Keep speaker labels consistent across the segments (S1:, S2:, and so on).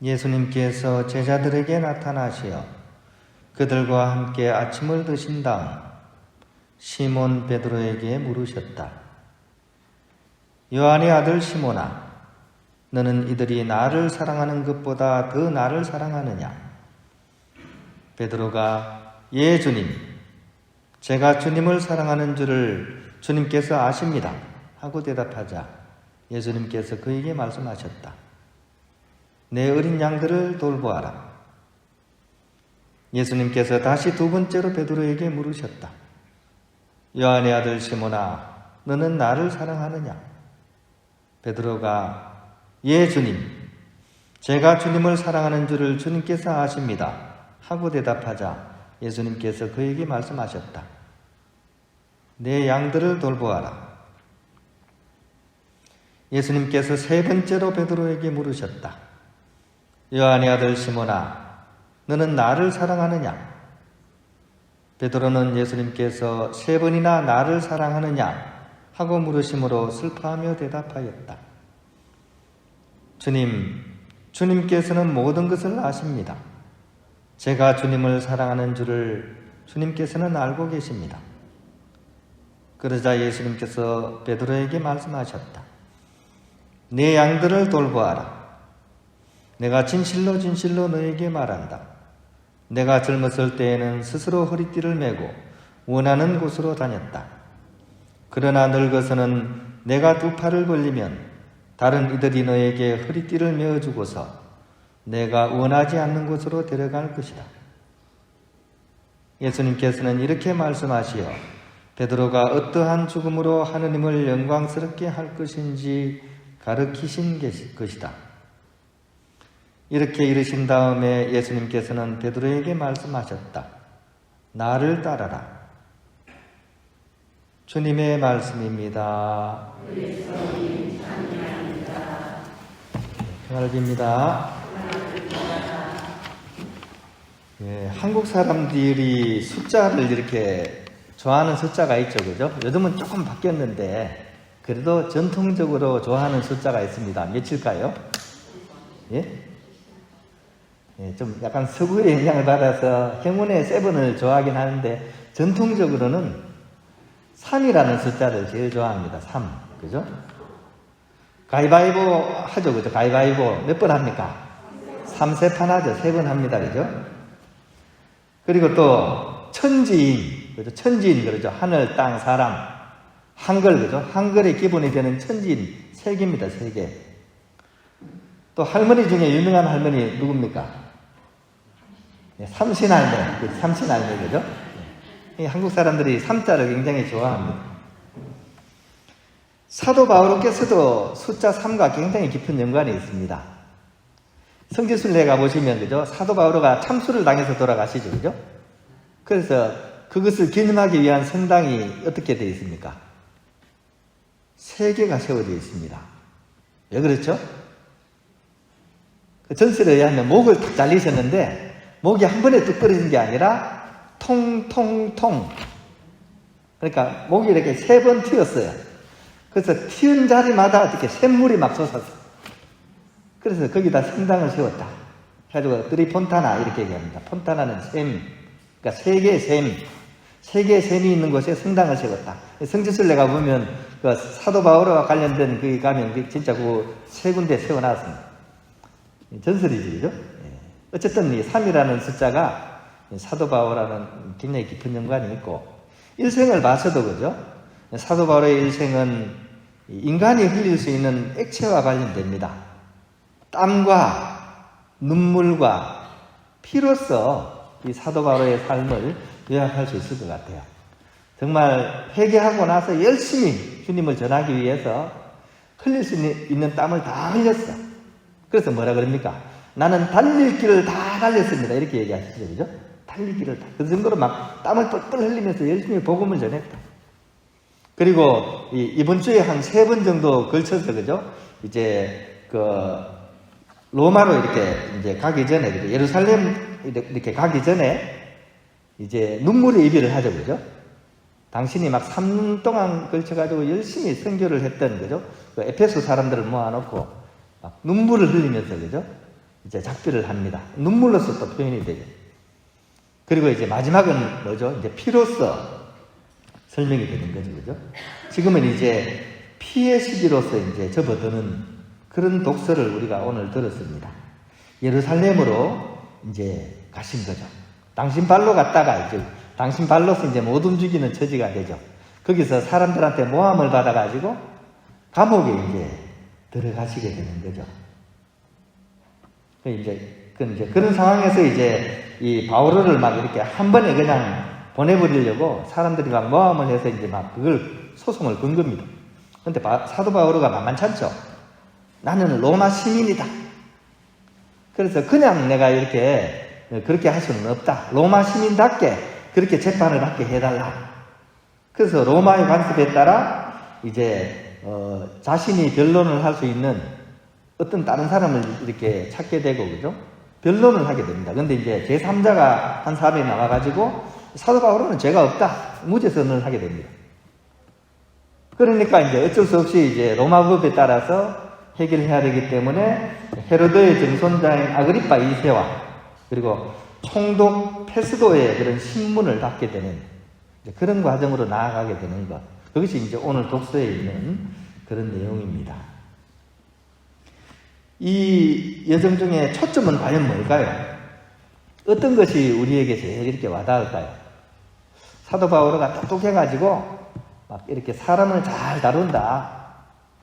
S1: 예수님께서 제자들에게 나타나시어 그들과 함께 아침을 드신 다음 시몬 베드로에게 물으셨다. 요한의 아들 시몬아, 너는 이들이 나를 사랑하는 것보다 더 나를 사랑하느냐? 베드로가 예 주님, 제가 주님을 사랑하는 줄을 주님께서 아십니다 하고 대답하자 예수님께서 그에게 말씀하셨다. 내 어린 양들을 돌보아라. 예수님께서 다시 두 번째로 베드로에게 물으셨다. 요한의 아들 시몬아, 너는 나를 사랑하느냐? 베드로가 예 주님, 제가 주님을 사랑하는 줄을 주님께서 아십니다 하고 대답하자 예수님께서 그에게 말씀하셨다. 내 양들을 돌보아라. 예수님께서 세 번째로 베드로에게 물으셨다. 요한의 아들 시몬아, 너는 나를 사랑하느냐? 베드로는 예수님께서 세 번이나 나를 사랑하느냐 하고 물으심으로 슬퍼하며 대답하였다. 주님, 주님께서는 모든 것을 아십니다. 제가 주님을 사랑하는 줄을 주님께서는 알고 계십니다. 그러자 예수님께서 베드로에게 말씀하셨다. 내 양들을 돌보아라. 내가 진실로 진실로 너에게 말한다. 내가 젊었을 때에는 스스로 허리띠를 메고 원하는 곳으로 다녔다. 그러나 늙어서는 내가 두 팔을 벌리면 다른 이들이 너에게 허리띠를 메어주고서 내가 원하지 않는 곳으로 데려갈 것이다. 예수님께서는 이렇게 말씀하시어 베드로가 어떠한 죽음으로 하느님을 영광스럽게 할 것인지 가르치신 것이다. 이렇게 이르신 다음에 예수님께서는 베드로에게 말씀하셨다. 나를 따라라. 주님의 말씀입니다. 평안을 빕니다. 예, 한국 사람들이 숫자를 이렇게 좋아하는 숫자가 있죠, 그죠? 요즘은 조금 바뀌었는데 그래도 전통적으로 좋아하는 숫자가 있습니다. 몇일까요? 예? 예, 좀 약간 서구의 영향을 받아서 행운의 세븐을 좋아하긴 하는데 전통적으로는 3이라는 숫자를 제일 좋아합니다. 3. 그죠? 가위바위보 하죠. 그죠? 가위바위보 몇 번 합니까? 3세판 하죠. 3번 합니다. 그죠? 그리고 또 천지인. 그죠? 천지인 그러죠. 하늘, 땅, 사람. 한글. 그죠? 한글의 기본이 되는 천지인 3개입니다. 3개. 또 할머니 중에 유명한 할머니 누굽니까? 삼신할매, 삼신할매, 그죠? 한국 사람들이 삼자를 굉장히 좋아합니다. 사도 바울께서도 숫자 3과 굉장히 깊은 연관이 있습니다. 성지순례 가보시면, 그죠? 사도 바울가 참수를 당해서 돌아가시죠, 그죠? 그래서 그것을 기념하기 위한 성당이 어떻게 되어 있습니까? 3개가 세워져 있습니다. 왜 그렇죠? 그 전설에 의하면 목을 탁 잘리셨는데, 목이 한 번에 뚝 떨어진 게 아니라 통통통. 그러니까 목이 이렇게 3번 튀었어요. 그래서 튀은 자리마다 이렇게 샘물이 막 솟았어요. 그래서 거기다 성당을 세웠다. 그래가지고 트리폰타나 이렇게 얘기합니다. 폰타나는 샘. 그러니까 3개의 샘. 3개의 샘이 있는 곳에 성당을 세웠다. 성지순례 가보면 그 사도 바울과 관련된 거기 가면 진짜 그 3군데 세워놨습니다. 전설이지, 그죠? 어쨌든 이 3이라는 숫자가 사도 바울과는 굉장히 깊은 연관이 있고, 일생을 봐서도 그죠? 사도 바울의 일생은 인간이 흘릴 수 있는 액체와 관련됩니다. 땀과 눈물과 피로써 이 사도 바울의 삶을 요약할 수 있을 것 같아요. 정말 회개하고 나서 열심히 주님을 전하기 위해서 흘릴 수 있는 땀을 다 흘렸어. 그래서 뭐라 그럽니까? 나는 달릴 길을 다 달렸습니다. 이렇게 얘기하시죠. 그죠? 달릴 길을 다. 그 정도로 막 땀을 뻘뻘 흘리면서 열심히 복음을 전했다. 그리고 이번 주에 한 3번 정도 걸쳐서, 그죠? 이제 로마로 이렇게 이제 가기 전에, 그죠? 예루살렘 이렇게 가기 전에 이제 눈물의 이별을 하죠. 그죠? 당신이 막 3년 동안 걸쳐가지고 열심히 선교를 했던, 그죠? 그 에페소 사람들을 모아놓고 막 눈물을 흘리면서, 그죠? 이제 작별을 합니다. 눈물로서 또 표현이 되죠. 그리고 이제 마지막은 뭐죠? 이제 피로써 설명이 되는 거죠. 그죠? 지금은 이제 피의 시기로서 이제 접어드는 그런 독서를 우리가 오늘 들었습니다. 예루살렘으로 이제 가신 거죠. 당신 발로 갔다가 이제 당신 발로서 이제 못 움직이는 처지가 되죠. 거기서 사람들한테 모함을 받아가지고 감옥에 이제 들어가시게 되는 거죠. 이제 그런 상황에서 이제 이 바오로를 막 이렇게 한 번에 그냥 보내버리려고 사람들이 막 모함을 해서 이제 막 그걸 소송을 건 겁니다. 근데 사도 바오로가 만만찮죠. 나는 로마 시민이다. 그래서 그냥 내가 이렇게 그렇게 할 수는 없다. 로마 시민답게 그렇게 재판을 받게 해달라. 그래서 로마의 관습에 따라 이제 자신이 변론을 할 수 있는 어떤 다른 사람을 이렇게 찾게 되고 그죠? 변론을 하게 됩니다. 근데 이제 제3자가 한 사람이 나와가지고 사도 바오로는 죄가 없다. 무죄 선언을 하게 됩니다. 그러니까 이제 어쩔 수 없이 이제 로마법에 따라서 해결해야 되기 때문에 헤로드의 정손자인 아그리파 2세와 그리고 총독 페스도의 그런 신문을 받게 되는 그런 과정으로 나아가게 되는 것. 그것이 이제 오늘 독서에 있는 그런 내용입니다. 이 여정 중에 초점은 과연 뭘까요? 어떤 것이 우리에게 제일 이렇게 와닿을까요? 사도 바오로가 똑똑해가지고 막 이렇게 사람을 잘 다룬다.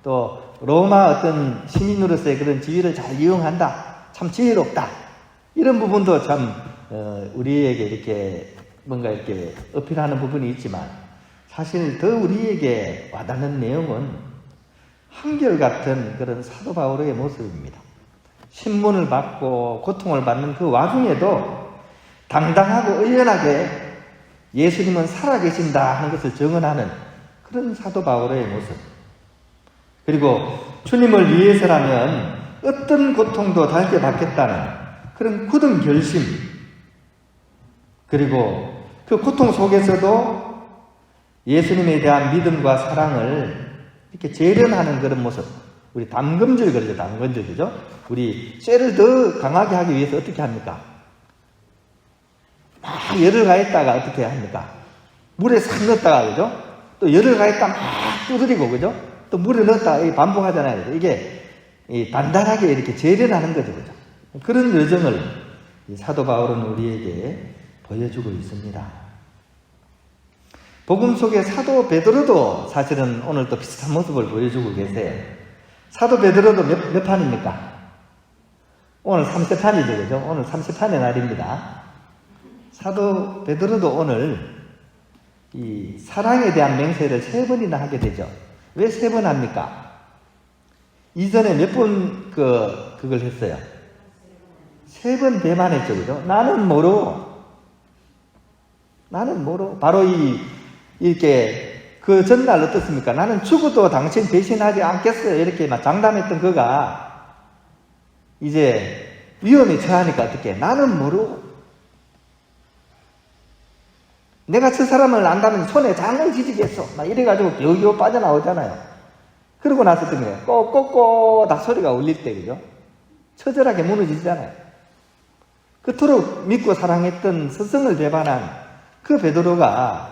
S1: 또 로마 어떤 시민으로서의 그런 지위를 잘 이용한다. 참 지혜롭다. 이런 부분도 참 우리에게 이렇게 뭔가 이렇게 어필하는 부분이 있지만 사실 더 우리에게 와닿는 내용은 한결같은 그런 사도 바오로의 모습입니다. 신문을 받고 고통을 받는 그 와중에도 당당하고 의연하게 예수님은 살아계신다 하는 것을 증언하는 그런 사도 바오로의 모습. 그리고 주님을 위해서라면 어떤 고통도 달게 받겠다는 그런 굳은 결심. 그리고 그 고통 속에서도 예수님에 대한 믿음과 사랑을 이렇게 재련하는 그런 모습. 우리 담금질 그러죠. 담금질 그죠? 우리 쇠를 더 강하게 하기 위해서 어떻게 합니까? 막 열을 가했다가 어떻게 합니까? 물에 싹 넣었다가 그죠? 또 열을 가했다 막 두드리고 그죠? 또 물에 넣었다가 반복하잖아요. 그죠? 이게 단단하게 이렇게 재련하는 거죠. 그죠? 그런 여정을 사도 바울은 우리에게 보여주고 있습니다. 복음 속에 사도 베드로도 사실은 오늘 또 비슷한 모습을 보여주고 계세요. 사도 베드로도 몇 판입니까? 오늘 3세판이죠. 그죠? 오늘 3세판의 날입니다. 사도 베드로도 오늘 이 사랑에 대한 맹세를 3번이나 하게 되죠. 왜 3번 합니까? 이전에 몇 번 그걸 했어요? 3번 배만했죠. 그죠? 나는 뭐로? 바로 이렇게 그 전날 어떻습니까? 나는 죽어도 당신 배신하지 않겠어요. 이렇게 막 장담했던 그가 이제 위험에 처하니까 어떻게? 나는 뭐로? 내가 저 사람을 안다면 손에 장을 지지겠어. 막 이래가지고 겨우겨우 빠져나오잖아요. 그러고 나서 어떤 거예요? 꼬꼬꼬 다 소리가 울릴 때, 그죠? 처절하게 무너지잖아요. 그토록 믿고 사랑했던 스승을 배반한 그 베드로가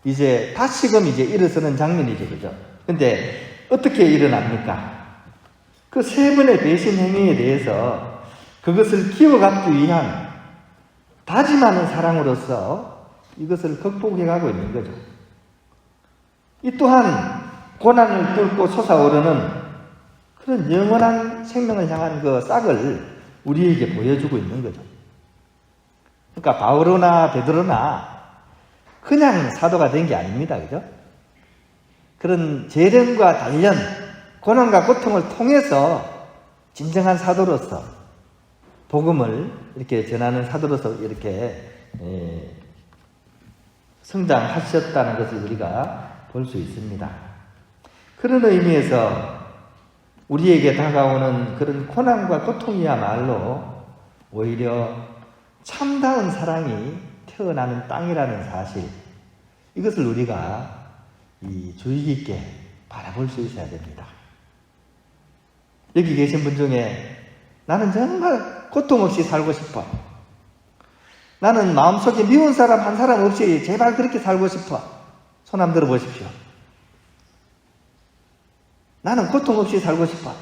S1: 이제 다시금 이제 일어서는 장면이죠. 그죠? 근데 어떻게 일어납니까? 그 3번의 배신 행위에 대해서 그것을 키워가기 위한 다짐하는 사랑으로서 이것을 극복해 가고 있는 거죠. 이 또한 고난을 뚫고 솟아오르는 그런 영원한 생명을 향한 그 싹을 우리에게 보여주고 있는 거죠. 그러니까 바오로나 베드로나 그냥 사도가 된 게 아닙니다. 그죠? 그런 재련과 단련, 고난과 고통을 통해서 진정한 사도로서 복음을 이렇게 전하는 사도로서 이렇게 성장하셨다는 것을 우리가 볼 수 있습니다. 그런 의미에서 우리에게 다가오는 그런 고난과 고통이야말로 오히려 참다운 사랑이 태어나는 땅이라는 사실, 이것을 우리가 주의 깊게 바라볼 수 있어야 됩니다. 여기 계신 분 중에 나는 정말 고통 없이 살고 싶어. 나는 마음속에 미운 사람 한 사람 없이 제발 그렇게 살고 싶어. 손 한번 들어보십시오. 나는 고통 없이 살고 싶어.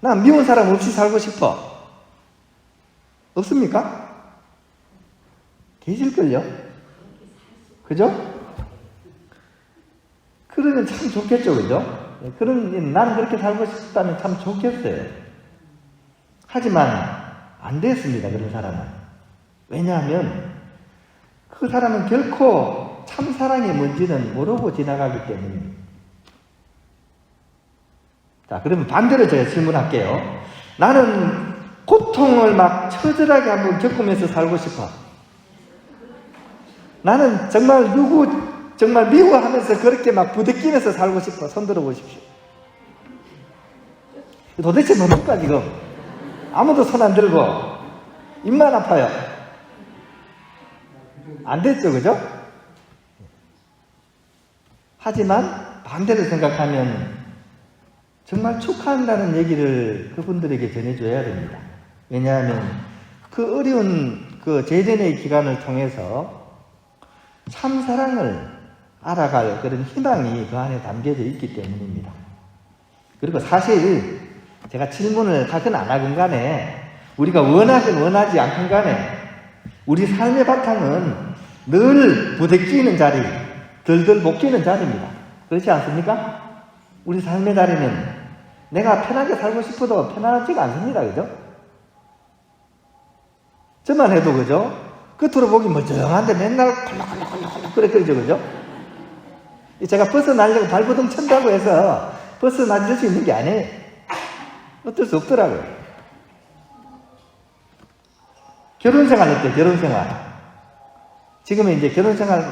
S1: 난 미운 사람 없이 살고 싶어. 없습니까? 계실걸요? 그죠? 그러면 참 좋겠죠, 그죠? 나는 그렇게 살고 싶다면 참 좋겠어요. 하지만 안 됐습니다, 그런 사람은. 왜냐하면 그 사람은 결코 참 사랑이 뭔지는 모르고 지나가기 때문입니다. 자, 그러면 반대로 제가 질문할게요. 나는 고통을 막 처절하게 한번 겪으면서 살고 싶어. 나는 정말 정말 미워하면서 그렇게 막 부대끼면서 살고 싶어. 손 들어보십시오. 도대체 뭡니까 지금? 아무도 손 안 들고 입만 아파요. 안 됐죠, 그죠? 하지만 반대로 생각하면 정말 축하한다는 얘기를 그분들에게 전해줘야 됩니다. 왜냐하면 그 어려운 그 재전의 기간을 통해서 참 사랑을 알아갈 그런 희망이 그 안에 담겨져 있기 때문입니다. 그리고 사실 제가 질문을 하든 안 하든 간에 우리가 원하든 원하지 않든 간에 우리 삶의 바탕은 늘 부대끼는 자리, 덜덜 볶이는 자리입니다. 그렇지 않습니까? 우리 삶의 자리는 내가 편하게 살고 싶어도 편하지가 않습니다. 그죠? 저만 해도 그죠? 끝으로 보기 멀쩡한데 맨날 콜록콜록콜록 그랬죠. 그죠? 제가 벗어나려고 발버둥 친다고 해서 벗어나질 수 있는 게 아니에요. 어쩔 수 없더라고요. 결혼생활 어때요? 결혼생활. 지금은 이제 결혼생활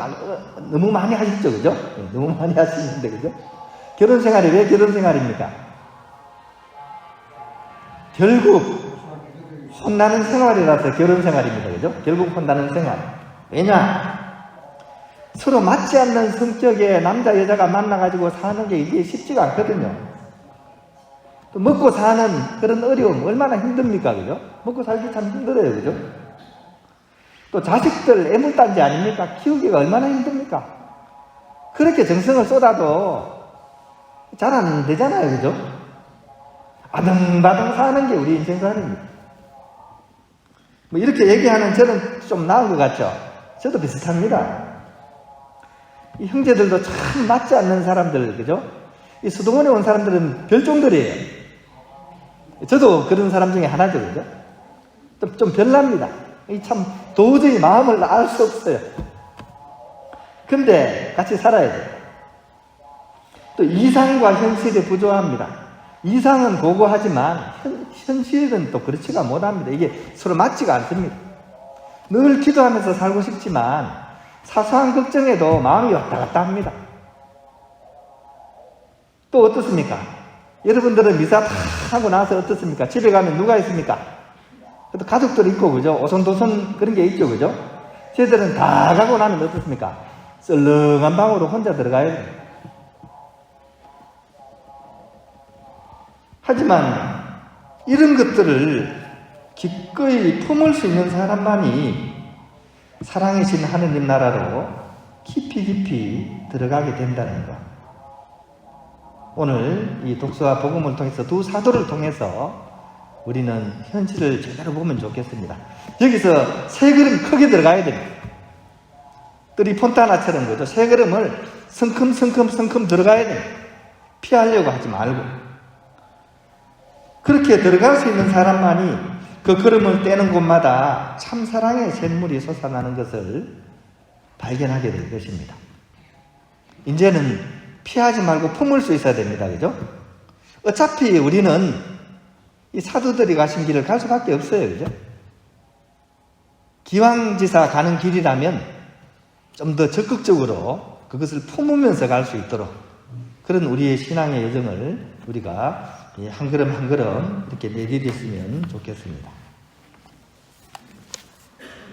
S1: 너무 많이 하시죠. 그죠? 너무 많이 하시는데, 그죠? 결혼생활이 왜 결혼생활입니까? 결국 혼나는 생활이라서 결혼생활입니다. 그죠? 결국 혼나는 생활. 왜냐? 서로 맞지 않는 성격의 남자, 여자가 만나가지고 사는 게 이게 쉽지가 않거든요. 또 먹고 사는 그런 어려움, 얼마나 힘듭니까? 그죠? 먹고 살기 참 힘들어요. 그죠? 또 자식들 애물단지 아닙니까? 키우기가 얼마나 힘듭니까? 그렇게 정성을 쏟아도 잘 안 되잖아요. 그죠? 아등바등 사는 게 우리 인생살입니다. 뭐 이렇게 얘기하는 저는 좀 나은 것 같죠? 저도 비슷합니다. 이 형제들도 참 맞지 않는 사람들, 그죠? 이 수동원에 온 사람들은 별종들이에요. 저도 그런 사람 중에 하나죠, 그죠? 좀 별납니다. 이 참 도저히 마음을 알 수 없어요. 근데 같이 살아야 돼요. 또 이상과 현실이 부조합니다. 이상은 고고하지만 현실은 또 그렇지가 못합니다. 이게 서로 맞지가 않습니다. 늘 기도하면서 살고 싶지만 사소한 걱정에도 마음이 왔다 갔다 합니다. 또 어떻습니까? 여러분들은 미사 다 하고 나서 어떻습니까? 집에 가면 누가 있습니까? 그래도 가족들 있고, 그죠? 오손도손 그런 게 있죠, 그죠? 저희들은 다 가고 나면 어떻습니까? 썰렁한 방으로 혼자 들어가야 돼요. 하지만 이런 것들을 기꺼이 품을 수 있는 사람만이 사랑이신 하느님 나라로 깊이 들어가게 된다는 것. 오늘 이 독서와 복음을 통해서 두 사도를 통해서 우리는 현실을 제대로 보면 좋겠습니다. 여기서 세 걸음 크게 들어가야 됩니다. 뜰이 폰타나처럼 그죠? 세 걸음을 성큼 들어가야 됩니다. 피하려고 하지 말고. 그렇게 들어갈 수 있는 사람만이 그 걸음을 떼는 곳마다 참사랑의 샘물이 솟아나는 것을 발견하게 될 것입니다. 이제는 피하지 말고 품을 수 있어야 됩니다. 그죠? 어차피 우리는 이 사도들이 가신 길을 갈 수밖에 없어요. 그죠? 기왕지사 가는 길이라면 좀 더 적극적으로 그것을 품으면서 갈 수 있도록 그런 우리의 신앙의 여정을 우리가 한 걸음 한 걸음 이렇게 내디뎠으면 좋겠습니다.